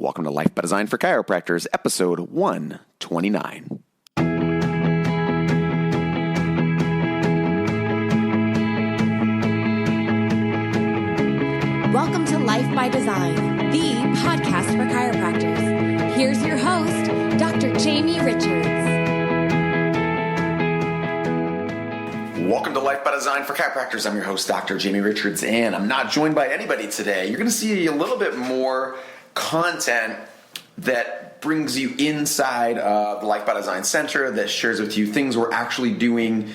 Welcome to Life by Design for Chiropractors, episode 129. Welcome to Life by Design, the podcast for chiropractors. Here's your host, Dr. Jamie Richards. Welcome to Life by Design for Chiropractors. I'm your host, Dr. Jamie Richards, and I'm not joined by anybody today. You're going to see a little bit more content that brings you inside of the Life by Design Center, that shares with you things we're actually doing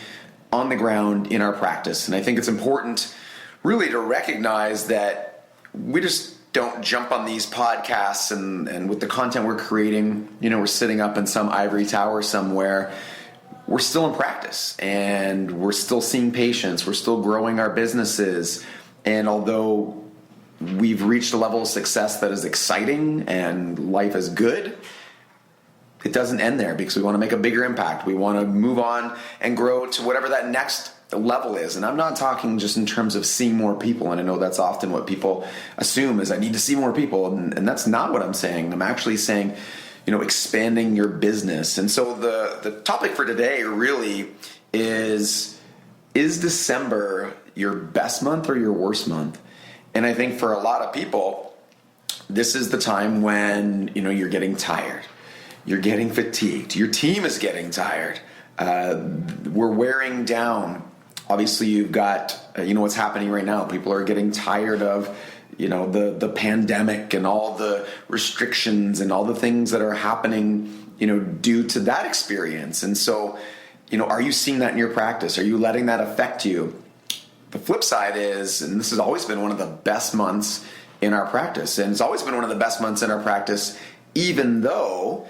on the ground in our practice. And I think it's important really to recognize that we just don't jump on these podcasts and with the content we're creating, we're sitting up in some ivory tower somewhere. We're still in practice and we're still seeing patients. We're still growing our businesses. And although we've reached a level of success that is exciting and life is good, it doesn't end there because we want to make a bigger impact. We want to move on and grow to whatever that next level is. And I'm not talking just in terms of seeing more people. And I know that's often what people assume is I need to see more people. And that's not what I'm saying. I'm actually saying, expanding your business. And so the topic for today really is December your best month or your worst month? And I think for a lot of people, this is the time when, you're getting tired. You're getting fatigued. Your team is getting tired. We're wearing down. Obviously, you've got, what's happening right now. People are getting tired of, the pandemic and all the restrictions and all the things that are happening, due to that experience. And so, are you seeing that in your practice? Are you letting that affect you? The flip side is, and this has always been one of the best months in our practice, and it's always been one of the best months in our practice, even though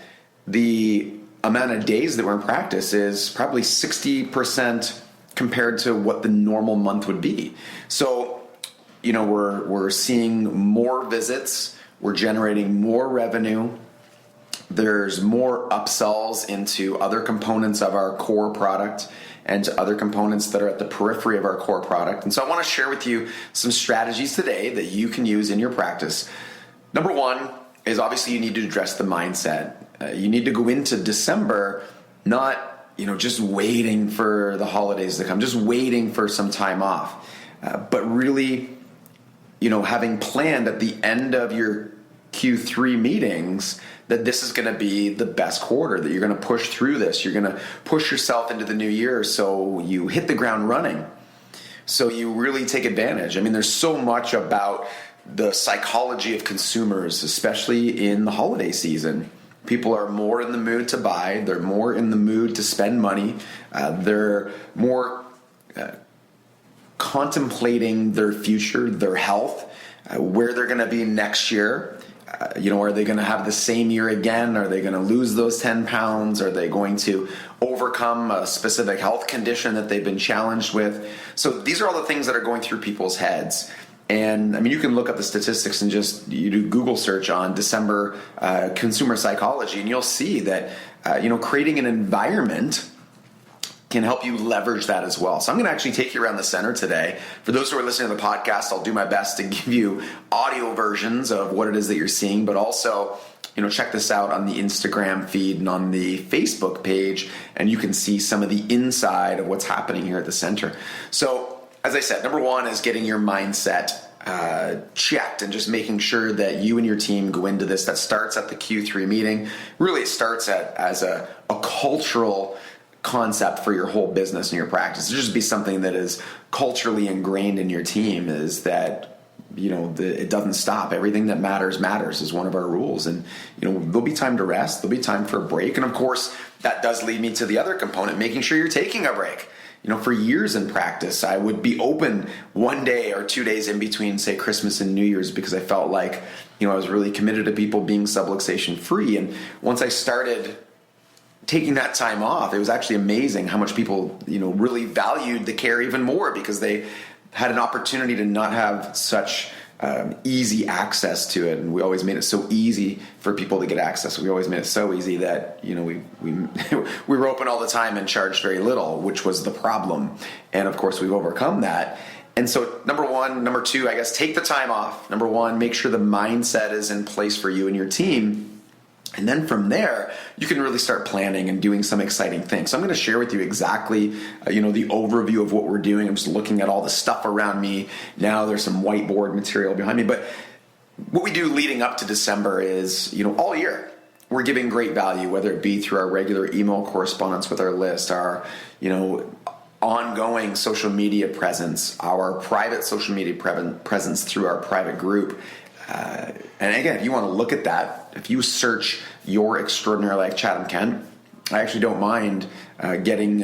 the amount of days that we're in practice is probably 60% compared to what the normal month would be. So, we're seeing more visits, we're generating more revenue, there's more upsells into other components of our core product and to other components that are at the periphery of our core product. And so I want to share with you some strategies today that you can use in your practice. Number one is obviously you need to address the mindset. You need to go into December not, just waiting for the holidays to come, just waiting for some time off, but really, having planned at the end of your Q3 meetings that this is going to be the best quarter, that you're going to push through this. You're going to push yourself into the new year so you hit the ground running, so you really take advantage. I mean, there's so much about the psychology of consumers, especially in the holiday season. People are more in the mood to buy. They're more in the mood to spend money. They're more contemplating their future, their health, where they're going to be next year. Are they going to have the same year again? Are they going to lose those 10 pounds? Are they going to overcome a specific health condition that they've been challenged with? So these are all the things that are going through people's heads. And I mean, you can look up the statistics and you do Google search on December consumer psychology, and you'll see that, creating an environment can help you leverage that as well. So I'm going to actually take you around the center today. For those who are listening to the podcast, I'll do my best to give you audio versions of what it is that you're seeing, but also, check this out on the Instagram feed and on the Facebook page, and you can see some of the inside of what's happening here at the center. So as I said, number one is getting your mindset checked and just making sure that you and your team go into this. That starts at the Q3 meeting. Really, it starts as a cultural concept for your whole business and your practice. It just be something that is culturally ingrained in your team, is that it doesn't stop. Everything that matters is one of our rules. And there'll be time to rest, there'll be time for a break, and of course that does lead me to the other component, making sure you're taking a break. For years in practice, I would be open 1 day or 2 days in between, say, Christmas and New Year's, because I felt like I was really committed to people being subluxation free. And once I started taking that time off, it was actually amazing how much people, really valued the care even more, because they had an opportunity to not have such easy access to it. And we always made it so easy for people to get access. We always made it so easy that, we were open all the time and charged very little, which was the problem. And of course, we've overcome that. And so number two, I guess, take the time off. Number one, make sure the mindset is in place for you and your team. And then from there, you can really start planning and doing some exciting things. So I'm going to share with you exactly, the overview of what we're doing. I'm just looking at all the stuff around me. Now there's some whiteboard material behind me. But what we do leading up to December is, all year, we're giving great value, whether it be through our regular email correspondence with our list, our, ongoing social media presence, our private social media presence through our private group. And again, if you want to look at that, if you search Your Extraordinary Life Chatham Kent, I actually don't mind getting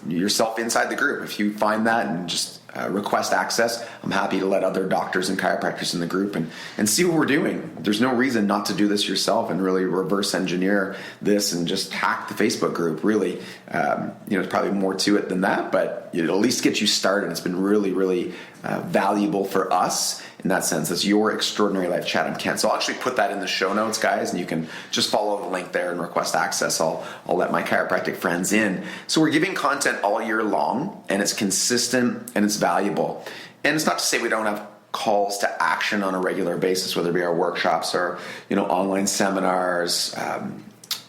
yourself inside the group. If you find that and just request access, I'm happy to let other doctors and chiropractors in the group and see what we're doing. There's no reason not to do this yourself and really reverse engineer this and just hack the Facebook group. Really, there's probably more to it than that, but it'll at least get you started. It's been really, really valuable for us in that sense. It's Your Extraordinary Life Chatham Kent. So I'll actually put that in the show notes, guys, and you can just follow the link there and request access. I'll let my chiropractic friends in. So we're giving content all year long, and it's consistent and it's valuable. And it's not to say we don't have calls to action on a regular basis, whether it be our workshops or online seminars.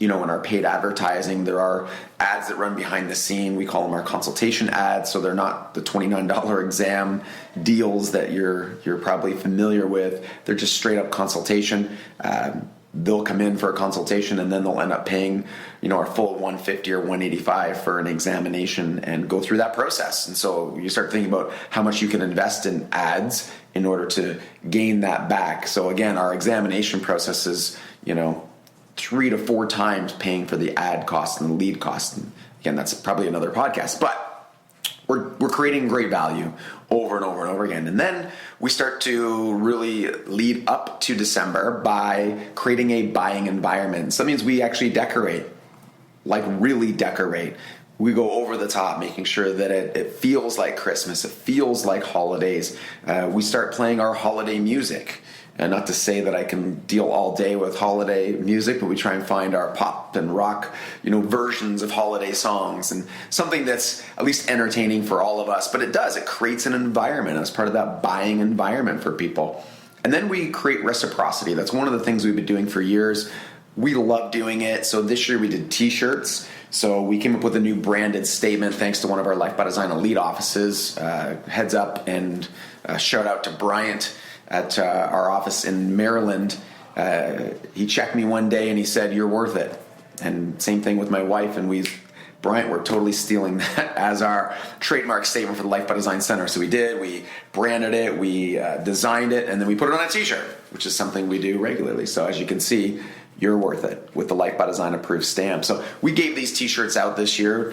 In our paid advertising, there are ads that run behind the scene. We call them our consultation ads. So they're not the $29 exam deals that you're probably familiar with. They're just straight up consultation. They'll come in for a consultation and then they'll end up paying, our full $150 or $185 for an examination and go through that process. And so you start thinking about how much you can invest in ads in order to gain that back. So again, our examination process is, 3 to 4 times paying for the ad cost and the lead cost. And again, that's probably another podcast, but we're creating great value over and over and over again. And then we start to really lead up to December by creating a buying environment. So that means we actually decorate, like really decorate. We go over the top, making sure that it feels like Christmas. It feels like holidays. We start playing our holiday music. And not to say that I can deal all day with holiday music, but we try and find our pop and rock, versions of holiday songs and something that's at least entertaining for all of us. But it creates an environment as part of that buying environment for people. And then we create reciprocity. That's one of the things we've been doing for years. We love doing it. So this year we did t-shirts. So we came up with a new branded statement thanks to one of our Life by Design elite offices. Heads up and shout out to Bryant at our office in Maryland. He checked me one day and he said, "You're worth it." And same thing with my wife, and Bryant, we're totally stealing that as our trademark statement for the Life by Design Center. So we branded it, we designed it, and then we put it on a t-shirt, which is something we do regularly. So as you can see, you're worth it with the Life by Design approved stamp. So we gave these t-shirts out this year.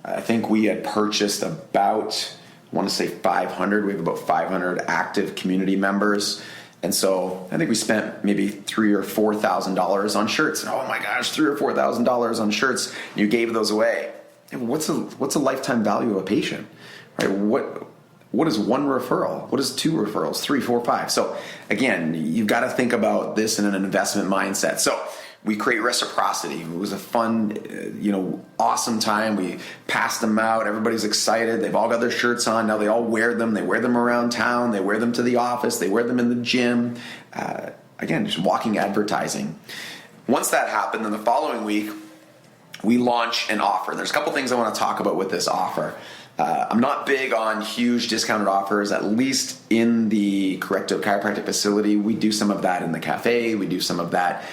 I think we had purchased about, I want to say 500. We have about 500 active community members. And so I think we spent maybe $3,000 or $4,000 on shirts. And, oh my gosh, $3,000 or $4,000 on shirts. And you gave those away. And what's a lifetime value of a patient, right? What is one referral? What is 2 referrals? 3, 4, 5. So again, you've got to think about this in an investment mindset. So we create reciprocity. It was a fun, awesome time. We passed them out. Everybody's excited. They've all got their shirts on. Now they all wear them. They wear them around town. They wear them to the office. They wear them in the gym. Again, just walking advertising. Once that happened, then the following week, we launch an offer. There's a couple things I want to talk about with this offer. I'm not big on huge discounted offers, at least in the Corrective Chiropractic facility. We do some of that in the cafe. We do some of that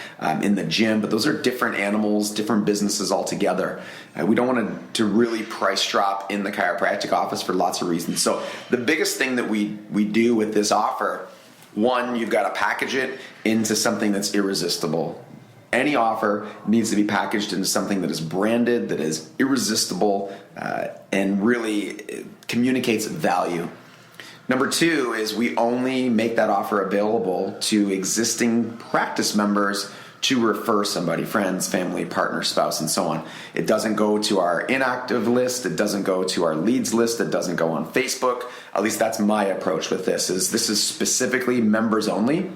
in the gym, but those are different animals, different businesses altogether. We don't want to really price drop in the chiropractic office for lots of reasons. So the biggest thing that we do with this offer, one, you've got to package it into something that's irresistible. Any offer needs to be packaged into something that is branded, that is irresistible, and really communicates value. Number 2 is we only make that offer available to existing practice members to refer somebody, friends, family, partner, spouse, and so on. It doesn't go to our inactive list. It doesn't go to our leads list. It doesn't go on Facebook. At least that's my approach with this. This is specifically members only.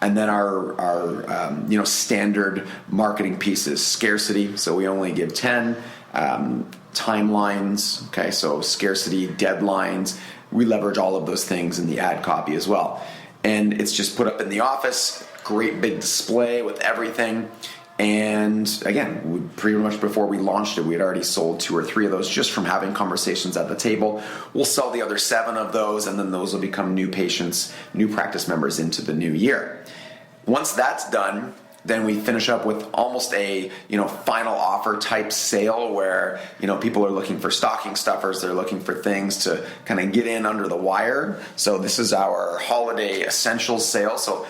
And then our standard marketing pieces, scarcity. So we only give 10. timelines, okay, so scarcity, deadlines. We leverage all of those things in the ad copy as well. And it's just put up in the office, great big display with everything. And again, pretty much before we launched it, we had already sold 2 or 3 of those just from having conversations at the table. We'll sell the other 7 of those, and then those will become new patients, new practice members into the new year. Once that's done, then we finish up with almost a final offer type sale where people are looking for stocking stuffers, they're looking for things to kind of get in under the wire. So this is our holiday essentials sale. So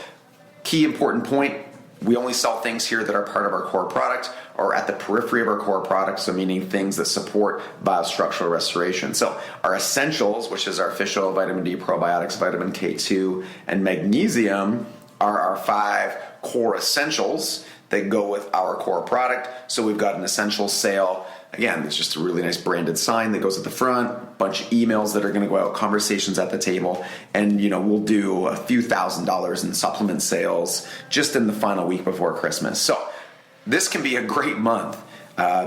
key important point, we only sell things here that are part of our core product or at the periphery of our core product, so meaning things that support biostructural restoration. So our essentials, which is our fish oil, vitamin D, probiotics, vitamin K2, and magnesium, are our 5 core essentials that go with our core product. So we've got an essentials sale. Again, it's just a really nice branded sign that goes at the front, bunch of emails that are going to go out, conversations at the table, and we'll do a few $1,000s in supplement sales just in the final week before Christmas. So this can be a great month.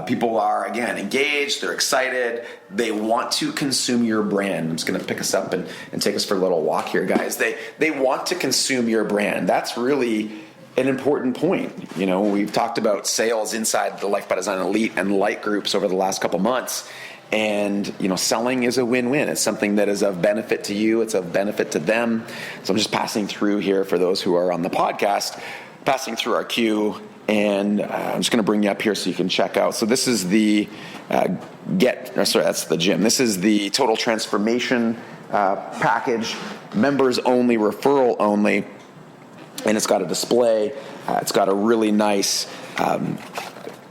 People are, again, engaged, they're excited, they want to consume your brand. I'm just going to pick us up and take us for a little walk here, guys. They want to consume your brand. That's really an important point. We've talked about sales inside the Life by Design Elite and Light groups over the last couple months. And, selling is a win-win. It's something that is of benefit to you. It's of benefit to them. So I'm just passing through here for those who are on the podcast, passing through our queue. And I'm just going to bring you up here so you can check out. So this is the that's the gym. This is the Total Transformation package, members only, referral only. And it's got a display. It's got a really nice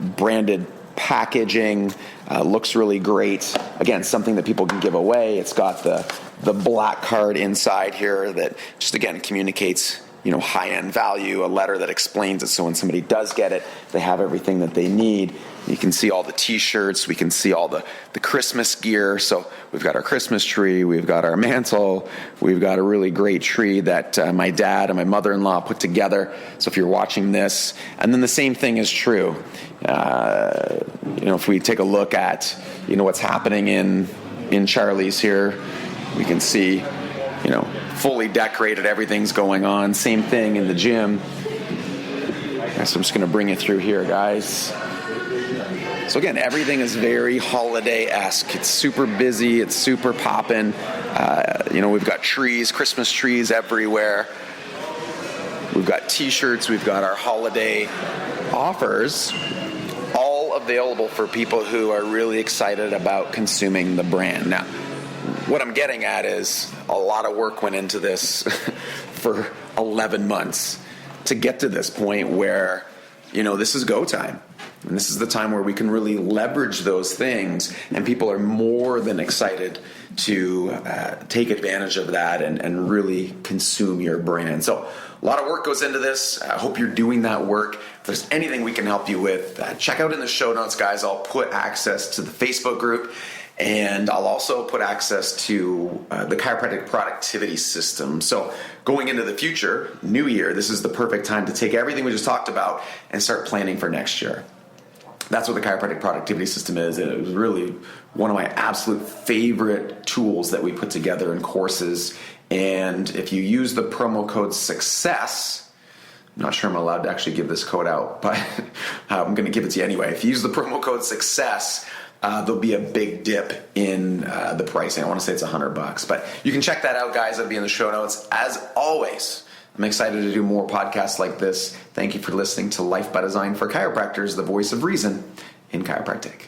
branded packaging. Looks really great. Again, something that people can give away. It's got the black card inside here that just, again, communicates high-end value, a letter that explains it, so when somebody does get it, they have everything that they need. You can see all the t-shirts, we can see all the Christmas gear. So we've got our Christmas tree, we've got our mantle, we've got a really great tree that my dad and my mother-in-law put together. So if you're watching this, and then the same thing is true. If we take a look at what's happening in Charlie's here, we can see fully decorated, everything's going on. Same thing in the gym. So I'm just going to bring it through here, guys. So again, everything is very holiday-esque. It's super busy. It's super poppin'. We've got trees, Christmas trees everywhere. We've got T-shirts. We've got our holiday offers, all available for people who are really excited about consuming the brand. Now, what I'm getting at is a lot of work went into this for 11 months to get to this point where, this is go time. And this is the time where we can really leverage those things, and people are more than excited to take advantage of that and really consume your brand. So a lot of work goes into this. I hope you're doing that work. If there's anything we can help you with, check out in the show notes, guys. I'll put access to the Facebook group. And I'll also put access to the chiropractic productivity system. So going into the future, new year, this is the perfect time to take everything we just talked about and start planning for next year. That's what the chiropractic productivity system is. It was really one of my absolute favorite tools that we put together in courses. And if you use the promo code SUCCESS, I'm not sure I'm allowed to actually give this code out, but I'm going to give it to you anyway. If you use the promo code SUCCESS, there'll be a big dip in the pricing. I want to say it's $100, but you can check that out, guys. It'll be in the show notes. As always, I'm excited to do more podcasts like this. Thank you for listening to Life by Design for Chiropractors, the voice of reason in chiropractic.